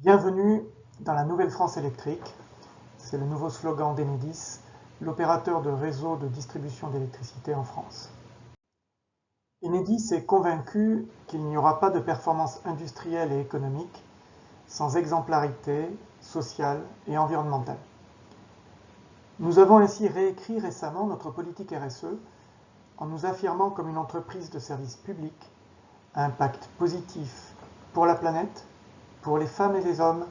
Bienvenue dans la Nouvelle-France électrique, c'est le nouveau slogan d'Enedis, l'opérateur de réseau de distribution d'électricité en France. Enedis est convaincu qu'il n'y aura pas de performance industrielle et économique sans exemplarité sociale et environnementale. Nous avons ainsi réécrit récemment notre politique RSE en nous affirmant comme une entreprise de service public à impact positif pour la planète, pour les femmes et les hommes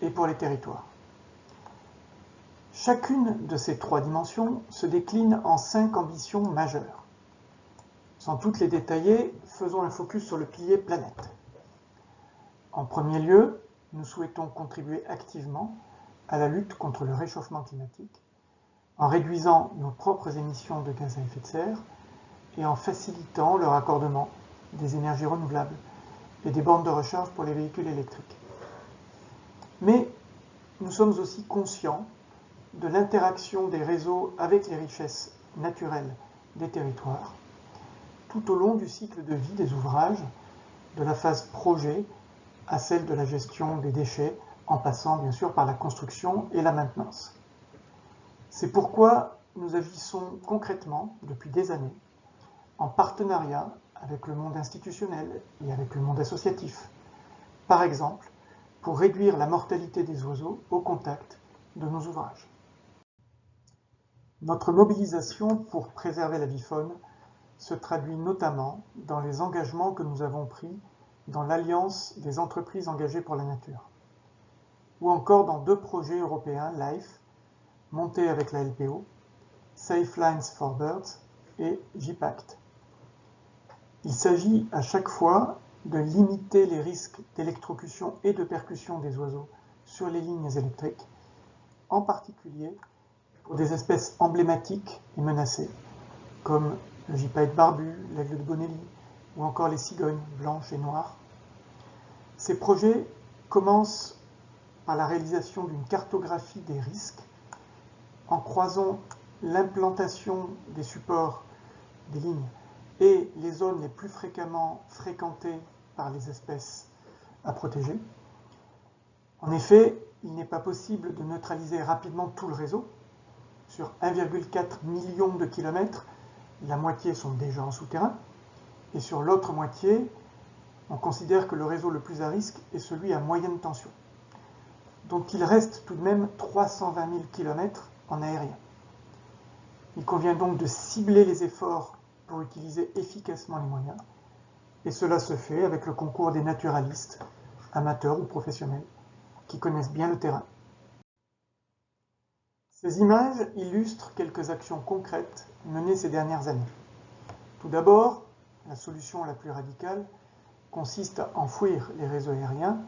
et pour les territoires. Chacune de ces trois dimensions se décline en 5 ambitions majeures. Sans toutes les détailler, faisons un focus sur le pilier planète. En premier lieu, nous souhaitons contribuer activement à la lutte contre le réchauffement climatique en réduisant nos propres émissions de gaz à effet de serre et en facilitant le raccordement des énergies renouvelables et des bornes de recharge pour les véhicules électriques. Mais nous sommes aussi conscients de l'interaction des réseaux avec les richesses naturelles des territoires, tout au long du cycle de vie des ouvrages, de la phase projet à celle de la gestion des déchets, en passant bien sûr par la construction et la maintenance. C'est pourquoi nous agissons concrètement depuis des années, en partenariat avec le monde institutionnel et avec le monde associatif. Par exemple, pour réduire la mortalité des oiseaux au contact de nos ouvrages. Notre mobilisation pour préserver la vie faune se traduit notamment dans les engagements que nous avons pris dans l'Alliance des entreprises engagées pour la nature, ou encore dans 2 projets européens LIFE, montés avec la LPO, Safe Lines for Birds et JPACT. Il s'agit à chaque fois de limiter les risques d'électrocution et de percussion des oiseaux sur les lignes électriques, en particulier pour des espèces emblématiques et menacées, comme le gypaète barbu, l'aigle de Bonelli, ou encore les cigognes blanches et noires. Ces projets commencent par la réalisation d'une cartographie des risques, en croisant l'implantation des supports des lignes et les zones les plus fréquemment fréquentées par les espèces à protéger. En effet, il n'est pas possible de neutraliser rapidement tout le réseau. Sur 1,4 million de kilomètres, la moitié sont déjà en souterrain, et sur l'autre moitié, on considère que le réseau le plus à risque est celui à moyenne tension. Donc il reste tout de même 320 000 km en aérien. Il convient donc de cibler les efforts pour utiliser efficacement les moyens, et cela se fait avec le concours des naturalistes, amateurs ou professionnels, qui connaissent bien le terrain. Ces images illustrent quelques actions concrètes menées ces dernières années. Tout d'abord, la solution la plus radicale consiste à enfouir les réseaux aériens,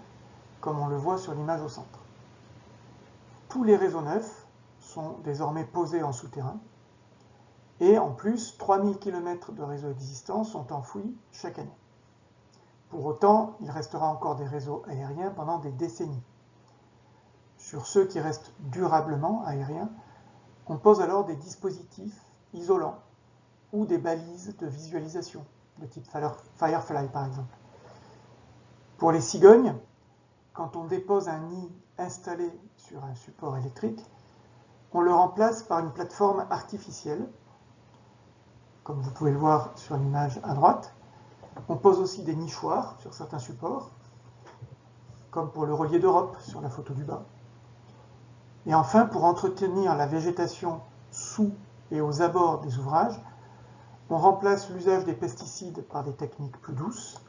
comme on le voit sur l'image au centre. Tous les réseaux neufs sont désormais posés en souterrain, et en plus, 3000 km de réseaux existants sont enfouis chaque année. Pour autant, il restera encore des réseaux aériens pendant des décennies. Sur ceux qui restent durablement aériens, on pose alors des dispositifs isolants ou des balises de visualisation, de type Firefly par exemple. Pour les cigognes, quand on dépose un nid installé sur un support électrique, on le remplace par une plateforme artificielle, comme vous pouvez le voir sur l'image à droite. On pose aussi des nichoirs sur certains supports, comme pour le relier d'Europe sur la photo du bas. Et enfin, pour entretenir la végétation sous et aux abords des ouvrages, on remplace l'usage des pesticides par des techniques plus douces,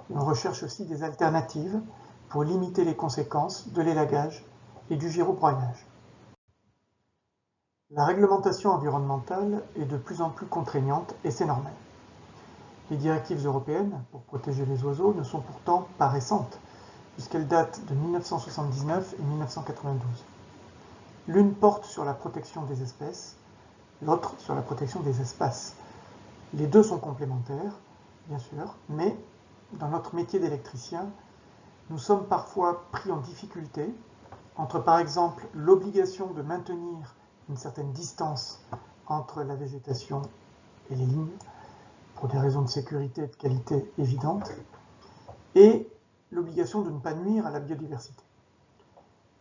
et on recherche aussi des alternatives pour limiter les conséquences de l'élagage et du gyroploiage. La réglementation environnementale est de plus en plus contraignante et c'est normal. Les directives européennes pour protéger les oiseaux ne sont pourtant pas récentes, puisqu'elles datent de 1979 et 1992. L'une porte sur la protection des espèces, l'autre sur la protection des espaces. Les deux sont complémentaires, bien sûr, mais dans notre métier d'électricien, nous sommes parfois pris en difficulté entre, par exemple, l'obligation de maintenir une certaine distance entre la végétation et les lignes, pour des raisons de sécurité et de qualité évidentes, et l'obligation de ne pas nuire à la biodiversité.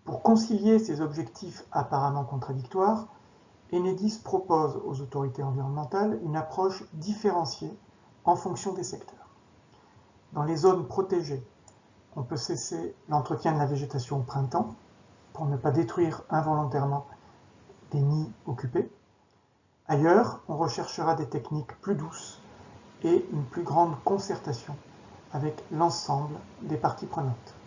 Pour concilier ces objectifs apparemment contradictoires, Enedis propose aux autorités environnementales une approche différenciée en fonction des secteurs. Dans les zones protégées, on peut cesser l'entretien de la végétation au printemps pour ne pas détruire involontairement des nids occupés. Ailleurs, on recherchera des techniques plus douces et une plus grande concertation avec l'ensemble des parties prenantes.